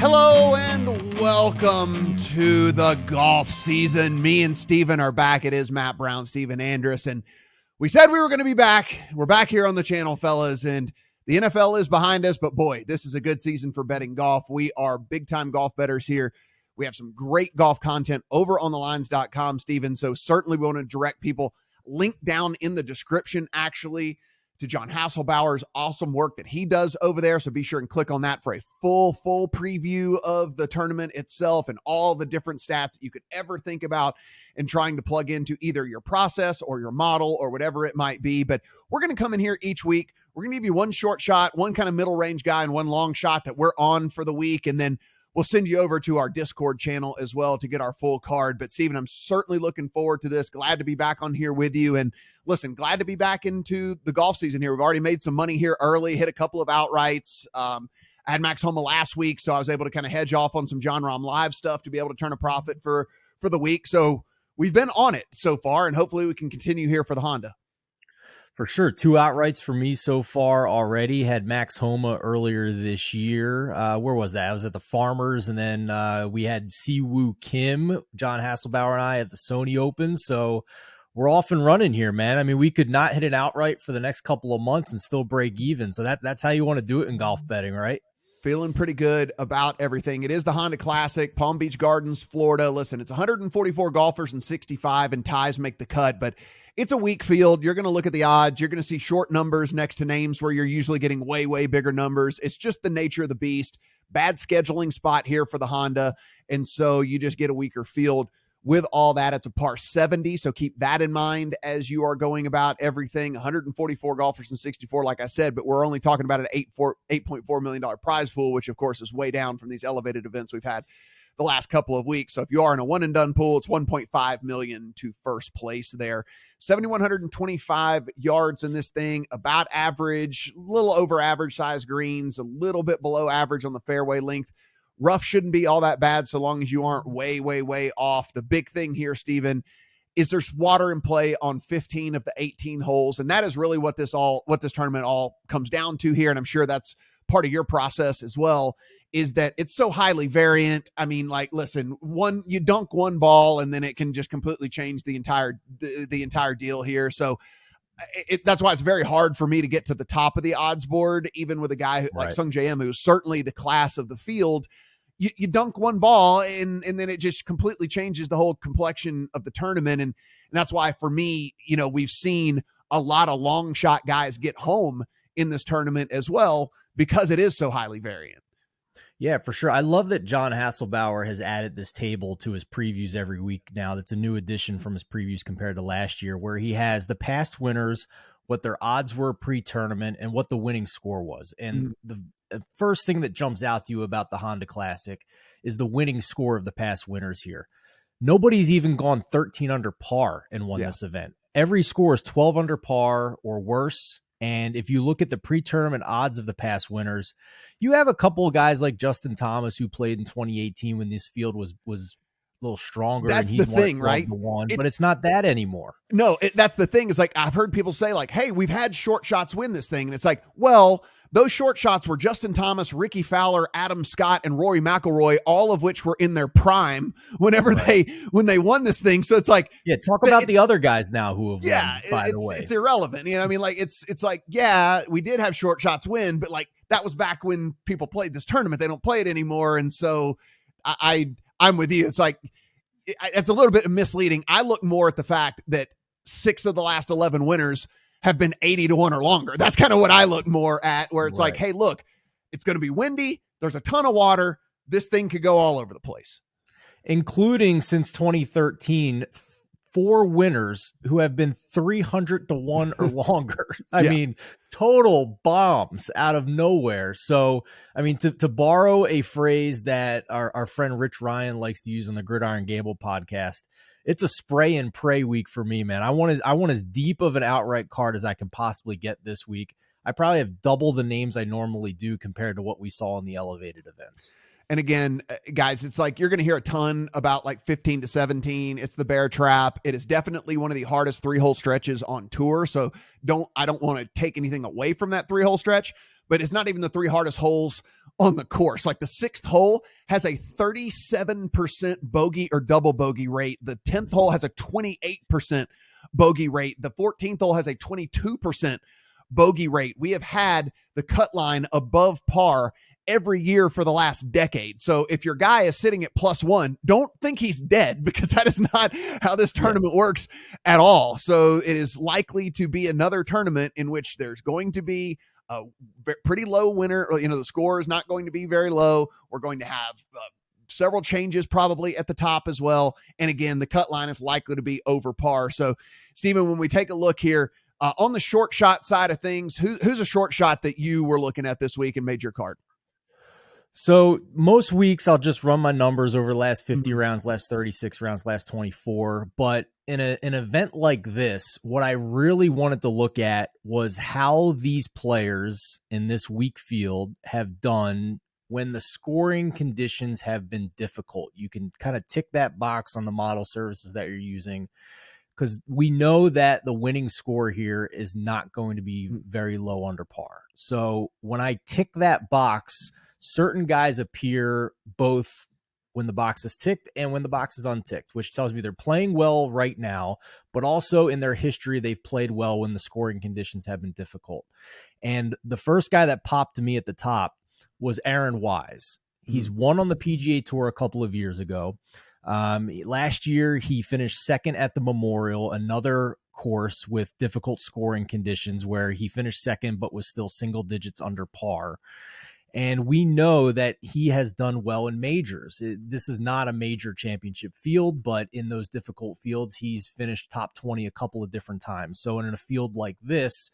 Hello and welcome to the golf season. Me and Stephen are back. It is Brown, Stephen Andress, and we said we were going to be back. We're back here on the channel, fellas, and the NFL is behind us, but boy, this is a good season for betting golf. We are big-time golf bettors here. We have some great golf content over on thelines.com, Stephen, so certainly we want to direct people. Link down in the description, actually, to John Hasselbauer's awesome work that he does over there. So be sure and click on that for a full preview of the tournament itself and all the different stats that you could ever think about and trying to plug into either your process or your model or whatever it might be. But we're going to come in here each week. We're going to give you one short shot, one kind of middle range guy, and one long shot that we're on for the week. And then we'll send you over to our Discord channel as well to get our full card. But Stephen, I'm certainly looking forward to this. Glad to be back on here with you. And listen, glad to be back into the golf season here. We've already made some money here early, hit a couple of outrights. I had Max Homa last week, so I was able to kind of hedge off on some John Rahm Live stuff to be able to turn a profit for the week. So we've been on it so far, and hopefully we can continue here for the Honda. For sure. 2 outrights for me so far already. Had Max Homa earlier this year. Where was that? I was at the Farmers, and then we had Siwoo Kim, John Hasselbauer, and I at the Sony Open. So we're off and running here, man. I mean, we could not hit an outright for the next couple of months and still break even. So that's how you want to do it in golf betting, right? Feeling pretty good about everything. It is the Honda Classic, Palm Beach Gardens, Florida. Listen, it's 144 golfers and 65, and ties make the cut, but it's a weak field. You're going to look at the odds. You're going to see short numbers next to names where you're usually getting way bigger numbers. It's just the nature of the beast. Bad scheduling spot here for the Honda, and so you just get a weaker field. With all that, it's a par 70, so keep that in mind as you are going about everything. 144 golfers and 64, like I said, but we're only talking about an $8.4 million prize pool, which, of course, is way down from these elevated events we've had the last couple of weeks. So if you are in a one-and-done pool, it's $1.5 million to first place there. 7,125 yards in this thing, about average, a little over average size greens, a little bit below average on the fairway length. Rough shouldn't be all that bad so long as you aren't way off. The big thing here, Stephen, is there's water in play on 15 of the 18 holes, and that is really what this tournament all comes down to here, and I'm sure that's part of your process as well, is that it's so highly variant. I mean, like, listen, you dunk one ball, and then it can just completely change the entire deal here. So that's why it's very hard for me to get to the top of the odds board, even with a guy like Sung J M, who's certainly the class of the field. You dunk one ball and then it just completely changes the whole complexion of the tournament. And that's why for me, we've seen a lot of long shot guys get home in this tournament as well, because it is so highly variant. Yeah, for sure. I love that John Hasselbauer has added this table to his previews every week now. That's a new addition from his previews compared to last year, where he has the past winners, what their odds were pre-tournament, and what the winning score was. And the first thing that jumps out to you about the Honda Classic is the winning score of the past winners here. Nobody's even gone 13 under par and won this event. Every score is 12 under par or worse. And if you look at the pre-tournament odds of the past winners, you have a couple of guys like Justin Thomas who played in 2018 when this field was a little stronger. That's and he's the thing, right? But it's not that anymore. No, that's the thing. Is like, I've heard people say like, hey, we've had short shots win this thing. And it's like, well, those short shots were Justin Thomas, Ricky Fowler, Adam Scott, and Rory McIlroy, all of which were in their prime when they won this thing. So it's like, talk about the other guys now who have won, by the way. It's irrelevant. I mean, like, it's like, yeah, we did have short shots win, but like that was back when people played this tournament. They don't play it anymore. And so I'm with you. It's like, it's a little bit misleading. I look more at the fact that 6 of the last 11 winners have been 80 to 1 or longer. That's kind of what I look more at, where it's like, hey, look, it's going to be windy. There's a ton of water. This thing could go all over the place. Including since 2013, 4 winners who have been 300 to 1 or longer. I mean, total bombs out of nowhere. So, I mean, to borrow a phrase that our friend Rich Ryan likes to use on the Gridiron Gamble podcast, it's a spray and pray week for me, man. I want as deep of an outright card as I can possibly get this week. I probably have double the names I normally do compared to what we saw in the elevated events. And again, guys, it's like you're going to hear a ton about like 15 to 17. It's the bear trap. It is definitely one of the hardest 3-hole stretches on tour. So I don't want to take anything away from that 3-hole stretch, but it's not even the 3 hardest holes on the course. Like the 6th hole has a 37% bogey or double bogey rate. The 10th hole has a 28% bogey rate. The 14th hole has a 22% bogey rate. We have had the cut line above par every year for the last decade. So if your guy is sitting at +1, don't think he's dead, because that is not how this tournament works at all. So it is likely to be another tournament in which there's going to be a pretty low winner. The score is not going to be very low. We're going to have several changes probably at the top as well. And again, the cut line is likely to be over par. So Stephen, when we take a look here on the short shot side of things, who's a short shot that you were looking at this week and made your card? So most weeks I'll just run my numbers over the last 50 rounds, last 36 rounds, last 24. But in an event like this, what I really wanted to look at was how these players in this weak field have done when the scoring conditions have been difficult. You can kind of tick that box on the model services that you're using, because we know that the winning score here is not going to be very low under par. So when I tick that box, certain guys appear both when the box is ticked and when the box is unticked, which tells me they're playing well right now, but also in their history, they've played well when the scoring conditions have been difficult. And the first guy that popped to me at the top was Aaron Wise. He's won on the PGA Tour a couple of years ago. Last year, he finished second at the Memorial, another course with difficult scoring conditions where he finished second but was still single digits under par. And we know that he has done well in majors. This is not a major championship field, but in those difficult fields, he's finished top 20 a couple of different times. So in a field like this,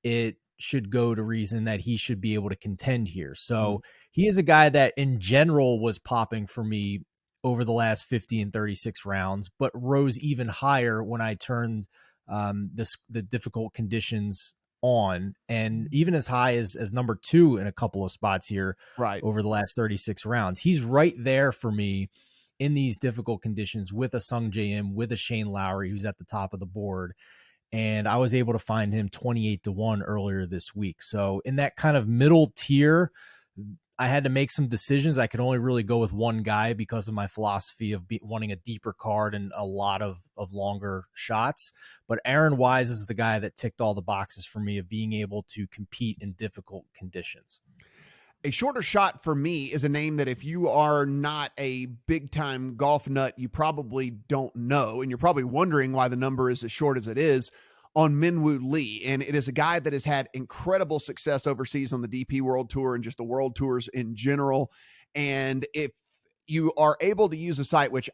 it should go to reason that he should be able to contend here. So he is a guy that in general was popping for me over the last 50 and 36 rounds, but rose even higher when I turned the difficult conditions on, and even as high as number 2 in a couple of spots here over the last 36 rounds. He's right there for me in these difficult conditions with a Sung J M, with a Shane Lowry, who's at the top of the board. And I was able to find him 28-1 earlier this week. So in that kind of middle tier, I had to make some decisions. I could only really go with one guy because of my philosophy of wanting a deeper card and a lot of longer shots. But Aaron Wise is the guy that ticked all the boxes for me of being able to compete in difficult conditions. A shorter shot for me is a name that if you are not a big time golf nut, you probably don't know. And you're probably wondering why the number is as short as it is on Minwoo Lee. And it is a guy that has had incredible success overseas on the DP World Tour and just the World Tours in general. And if you are able to use a site, which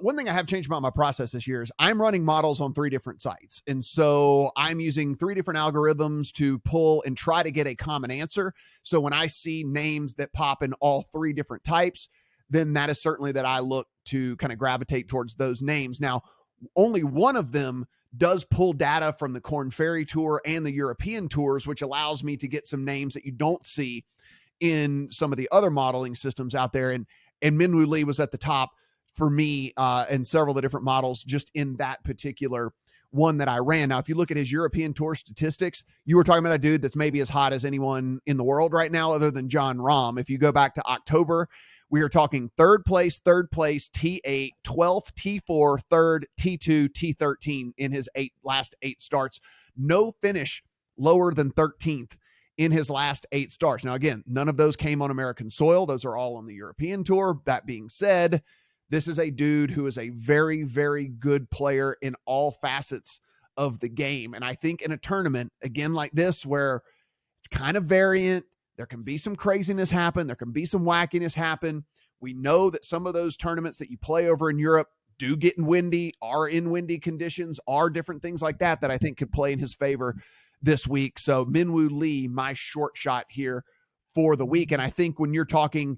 one thing I have changed about my process this year is I'm running models on 3 different sites. And so I'm using 3 different algorithms to pull and try to get a common answer. So when I see names that pop in all 3 different types, then that is certainly that I look to kind of gravitate towards those names. Now, only one of them does pull data from the Korn Ferry Tour and the European Tours, which allows me to get some names that you don't see in some of the other modeling systems out there. And Minwoo Lee was at the top for me and several of the different models just in that particular one that I ran. Now, if you look at his European Tour statistics, you were talking about a dude that's maybe as hot as anyone in the world right now other than Jon Rahm. If you go back to October, we are talking third place, T8, 12th, T4, 3rd, T2, T13 in his last 8 starts. No finish lower than 13th in his last 8 starts. Now, again, none of those came on American soil. Those are all on the European Tour. That being said, this is a dude who is a very, very good player in all facets of the game. And I think in a tournament, again, like this, where it's kind of variant, there can be some craziness happen. There can be some wackiness happen. We know that some of those tournaments that you play over in Europe do get windy, are in windy conditions, are different things like that I think could play in his favor this week. So Minwoo Lee, my short shot here for the week. And I think when you're talking,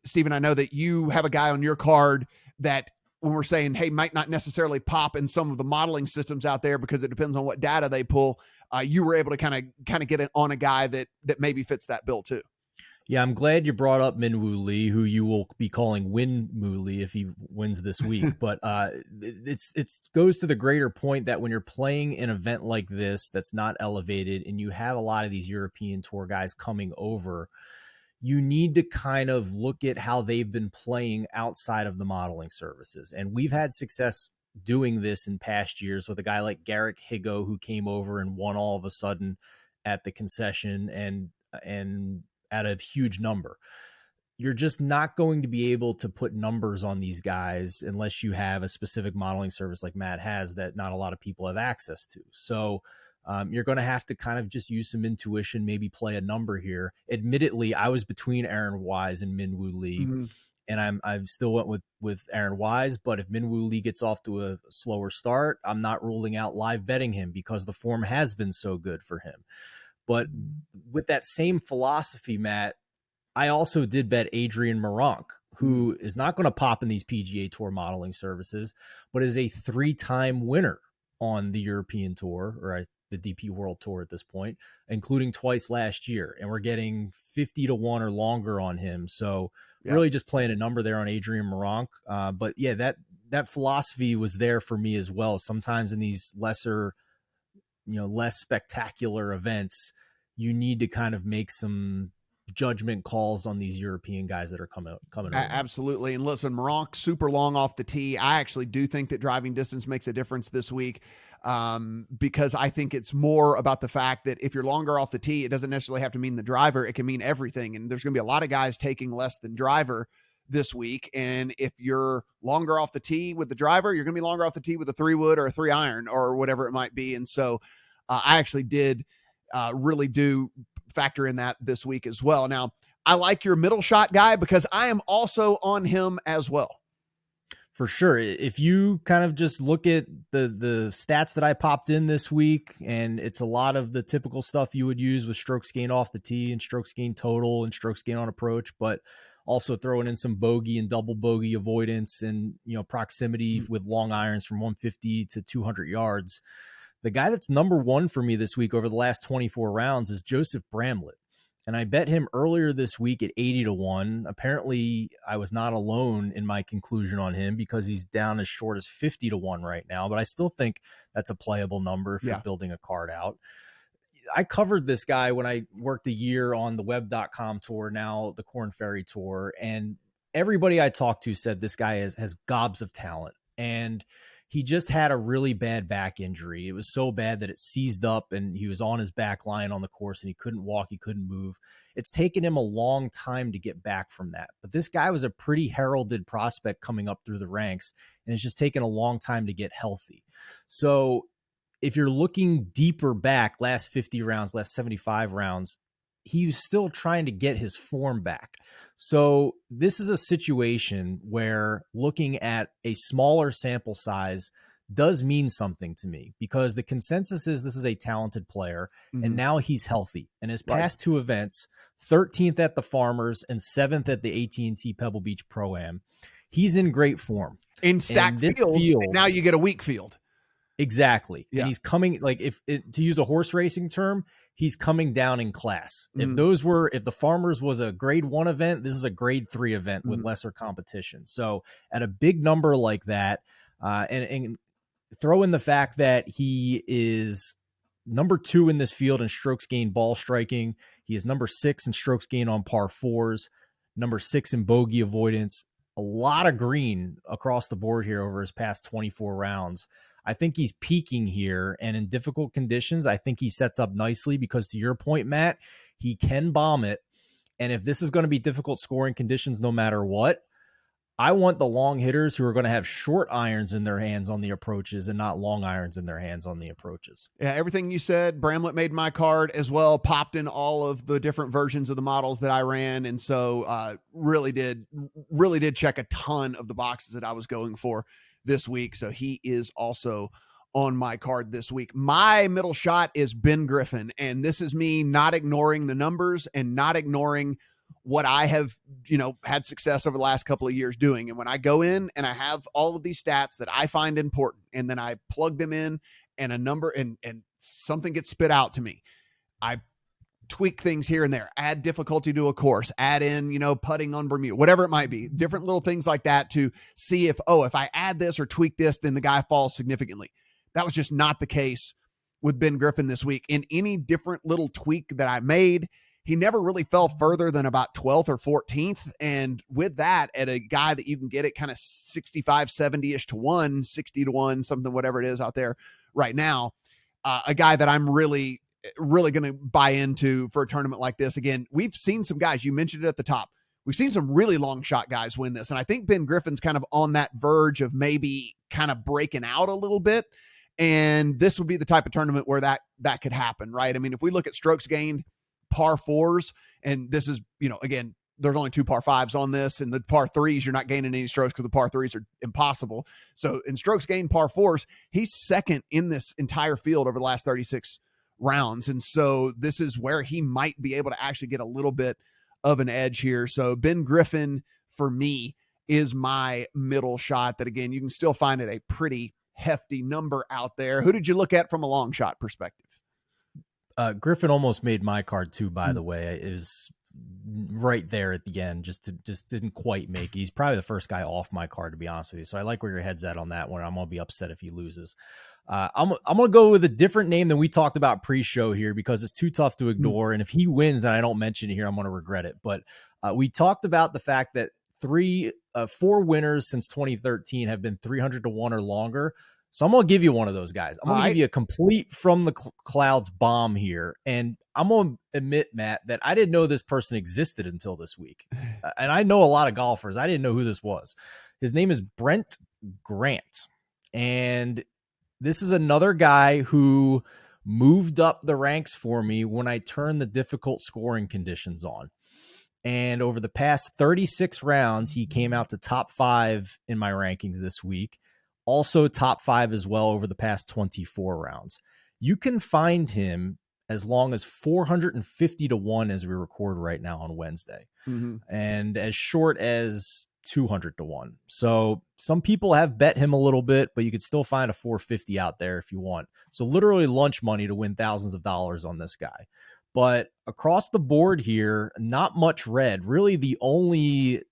Stephen, I know that you have a guy on your card that when we're saying, hey, might not necessarily pop in some of the modeling systems out there because it depends on what data they pull. You were able to kind of get it on a guy that maybe fits that bill too. Yeah, I'm glad you brought up Minwoo Lee, who you will be calling Win Moo Lee if he wins this week. But it's goes to the greater point that when you're playing an event like this that's not elevated, and you have a lot of these European Tour guys coming over, you need to kind of look at how they've been playing outside of the modeling services. And we've had success doing this in past years with a guy like Garrick Higo, who came over and won all of a sudden at the concession and at a huge number. You're just not going to be able to put numbers on these guys unless you have a specific modeling service like Matt has that not a lot of people have access to. So you're going to have to kind of just use some intuition, maybe play a number here. Admittedly, I was between Aaron Wise and Minwoo Lee, and I'm still went with Aaron Wise. But if Minwoo Lee gets off to a slower start, I'm not ruling out live betting him because the form has been so good for him. But with that same philosophy, Matt, I also did bet Adrian Meronk, who is not going to pop in these PGA Tour modeling services, but is a 3-time winner on the European Tour, or the DP World Tour at this point, including twice last year. And we're getting 50-1 or longer on him. So really just playing a number there on Adrian Meronk. But yeah, that philosophy was there for me as well. Sometimes in these lesser, less spectacular events, you need to kind of make some judgment calls on these European guys that are coming over. Absolutely. And listen, Meronk, super long off the tee. I actually do think that driving distance makes a difference this week, because I think it's more about the fact that if you're longer off the tee, it doesn't necessarily have to mean the driver. It can mean everything. And there's going to be a lot of guys taking less than driver this week. And if you're longer off the tee with the driver, you're going to be longer off the tee with a 3-wood or a 3-iron or whatever it might be. And so I actually did really do factor in that this week as well. Now, I like your middle shot guy because I am also on him as well. For sure. If you kind of just look at the stats that I popped in this week, and it's a lot of the typical stuff you would use with strokes gained off the tee and strokes gained total and strokes gained on approach, but also throwing in some bogey and double bogey avoidance and, proximity with long irons from 150 to 200 yards. The guy that's number one for me this week over the last 24 rounds is Joseph Bramlett. And I bet him earlier this week at 80-1. Apparently, I was not alone in my conclusion on him because he's down as short as 50-1 right now. But I still think that's a playable number if you're building a card out. I covered this guy when I worked a year on the web.com tour, now the Corn Ferry Tour. And everybody I talked to said this guy has gobs of talent. And he just had a really bad back injury. It was so bad that it seized up and he was on his back lying on the course and he couldn't walk. He couldn't move. It's taken him a long time to get back from that. But this guy was a pretty heralded prospect coming up through the ranks, and it's just taken a long time to get healthy. So if you're looking deeper back, last 50 rounds, last 75 rounds, he was still trying to get his form back. So this is a situation where looking at a smaller sample size does mean something to me, because the consensus is this is a talented player, and now he's healthy. And his past two events, 13th at the Farmers and 7th at the AT&T Pebble Beach Pro-Am, he's in great form. In stacked fields, now you get a weak field. Exactly. Yeah. And he's coming, like, to use a horse racing term, he's coming down in class. If the Farmers was a grade 1 event, this is a grade 3 event with lesser competition. So at a big number like that, and throw in the fact that he is number 2 in this field in strokes gained ball striking. He is number 6 in strokes gained on par 4s, number 6 in bogey avoidance, a lot of green across the board here over his past 24 rounds. I think he's peaking here, and in difficult conditions, I think he sets up nicely because, to your point, Matt, he can bomb it. And if this is going to be difficult scoring conditions, no matter what, I want the long hitters who are going to have short irons in their hands on the approaches and not long irons in their hands on the approaches. Yeah, everything you said, Bramlett made my card as well, popped in all of the different versions of the models that I ran. And so really did check a ton of the boxes that I was going for this week. So he is also on my card this week. My middle shot is Ben Griffin. And this is me not ignoring the numbers and not ignoring what I have, had success over the last couple of years doing. And when I go in and I have all of these stats that I find important, and then I plug them in and a number and something gets spit out to me, I tweak things here and there, add difficulty to a course, add in, putting on Bermuda, whatever it might be, different little things like that to see if I add this or tweak this, then the guy falls significantly. That was just not the case with Ben Griffin this week. In any different little tweak that I made, he never really fell further than about 12th or 14th. And with that, at a guy that you can get it kind of 65, 70-ish to 1, 60 to 1, something, whatever it is out there right now, a guy that I'm really going to buy into for a tournament like this. Again, we've seen some guys, you mentioned it at the top, we've seen some really long shot guys win this. And I think Ben Griffin's kind of on that verge of maybe kind of breaking out a little bit. And this would be the type of tournament where that could happen, right? I mean, if we look at strokes gained, par fours, and this is, again, there's only 2 par fives on this, and the par threes, you're not gaining any strokes because the par threes are impossible. So in strokes gained par fours, he's second in this entire field over the last 36 rounds. And so this is where he might be able to actually get a little bit of an edge here. So Ben Griffin for me is my middle shot that, again, you can still find it a pretty hefty number out there. Who did you look at from a long shot perspective? Griffin almost made my card too, by the way. It was right there at the end, just didn't quite make it. He's probably the first guy off my card, to be honest with you. So I like where your head's at on that one. I'm gonna be upset if he loses. I'm gonna go with a different name than we talked about pre-show here because it's too tough to ignore. And if he wins and I don't mention it here, I'm gonna regret it. But we talked about the fact that 4 winners since 2013 have been 300 to 1 or longer. So I'm going to give you one of those guys. I'm going to give you a complete from the clouds bomb here. And I'm going to admit, Matt, that I didn't know this person existed until this week. And I know a lot of golfers. I didn't know who this was. His name is Brent Grant. And this is another guy who moved up the ranks for me when I turned the difficult scoring conditions on. And over the past 36 rounds, he came out to top 5 in my rankings this week. Also top 5 as well over the past 24 rounds. You can find him as long as 450 to 1 as we record right now on Wednesday. And as short as 200 to 1. So some people have bet him a little bit, but you could still find a 450 out there if you want. So literally lunch money to win thousands of dollars on this guy. But across the board here, not much red. Really the only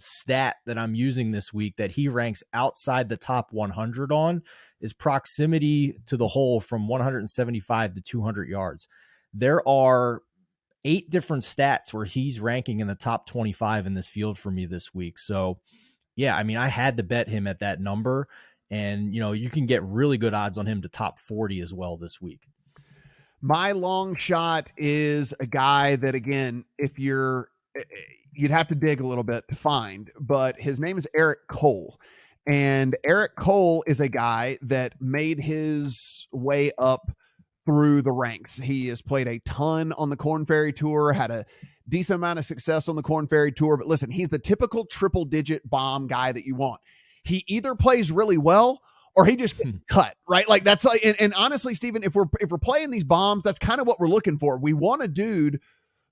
stat that I'm using this week that he ranks outside the top 100 on is proximity to the hole from 175 to 200 yards. There are 8 different stats where he's ranking in the top 25 in this field for me this week. So yeah, I mean, I had to bet him at that number, and you can get really good odds on him to top 40 as well this week. My long shot is a guy that, again, you'd have to dig a little bit to find, but his name is Eric Cole. And Eric Cole is a guy that made his way up through the ranks. He has played a ton on the Korn Ferry Tour, had a decent amount of success on the Korn Ferry Tour. But listen, he's the typical triple-digit bomb guy that you want. He either plays really well or he just gets cut, right? Like that's like, and honestly, Stephen, if we're playing these bombs, that's kind of what we're looking for. We want a dude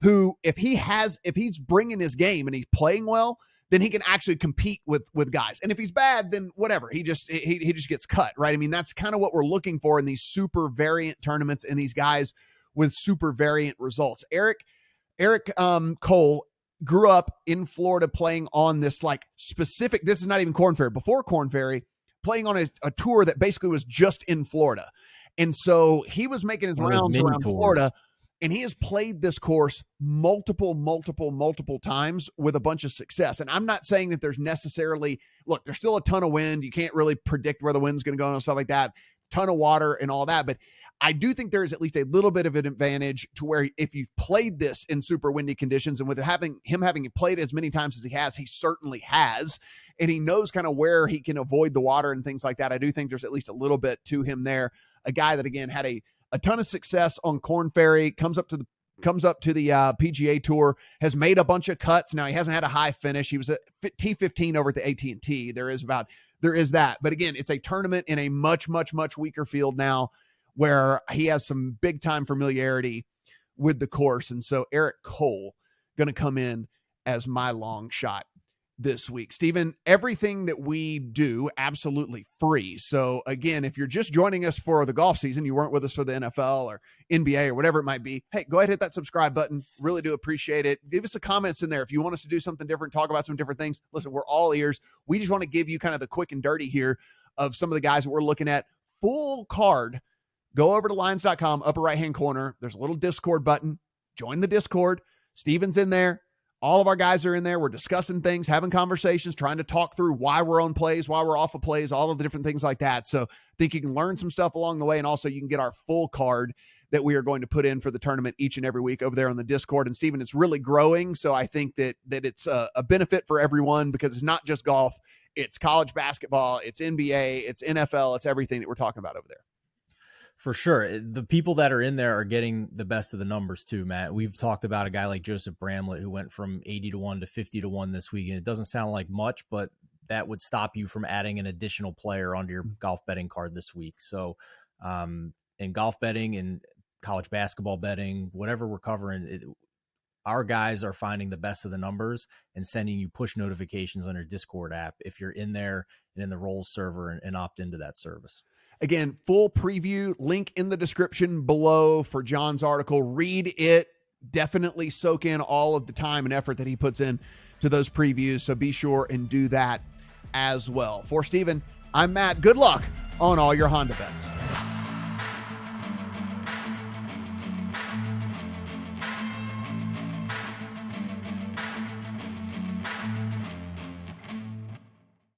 who, if he's bringing his game and he's playing well, then he can actually compete with guys. And if he's bad, then whatever, he just gets cut, right? I mean, that's kind of what we're looking for in these super variant tournaments and these guys with super variant results. Eric Cole grew up in Florida playing on this like specific, this is not even Korn Ferry, before Korn Ferry, playing on a tour that basically was just in Florida. And so he was making his rounds around Florida, and he has played this course multiple times with a bunch of success. And I'm not saying that there's necessarily, look, there's still a ton of wind. You can't really predict where the wind's going to go and stuff like that. Ton of water and all that. But I do think there is at least a little bit of an advantage to where if you've played this in super windy conditions, and with having played as many times as he certainly has, and he knows kind of where he can avoid the water and things like that. I do think there's at least a little bit to him there. A guy that, again, had a ton of success on Korn Ferry, comes up to the PGA Tour, has made a bunch of cuts. Now he hasn't had a high finish. He was at T15 over at the AT&T. There is that. But again, it's a tournament in a much weaker field now, where he has some big time familiarity with the course. And so Eric Cole going to come in as my long shot this week. Stephen, everything that we do absolutely free. So again, if you're just joining us for the golf season, you weren't with us for the NFL or NBA or whatever it might be, hey, go ahead, hit that subscribe button. Really do appreciate it. Give us the comments in there. If you want us to do something different, talk about some different things. Listen, we're all ears. We just want to give you kind of the quick and dirty here of some of the guys that we're looking at. Full card. Go over to lines.com, upper right-hand corner. There's a little Discord button. Join the Discord. Steven's in there. All of our guys are in there. We're discussing things, having conversations, trying to talk through why we're on plays, why we're off of plays, all of the different things like that. So I think you can learn some stuff along the way. And also you can get our full card that we are going to put in for the tournament each and every week over there on the Discord. And Steven, it's really growing. So I think that it's a benefit for everyone, because it's not just golf. It's college basketball, it's NBA, it's NFL, it's everything that we're talking about over there. For sure. The people that are in there are getting the best of the numbers too, Matt. We've talked about a guy like Joseph Bramlett who went from 80-1 to 50-1 this week. And it doesn't sound like much, but that would stop you from adding an additional player onto your golf betting card this week. So in golf betting and college basketball betting, whatever we're covering, our guys are finding the best of the numbers and sending you push notifications on your Discord app if you're in there and in the roles server and opt into that service. Again, full preview, link in the description below for John's article. Read it. Definitely soak in all of the time and effort that he puts in to those previews. So be sure and do that as well. For Stephen, I'm Matt. Good luck on all your Honda bets.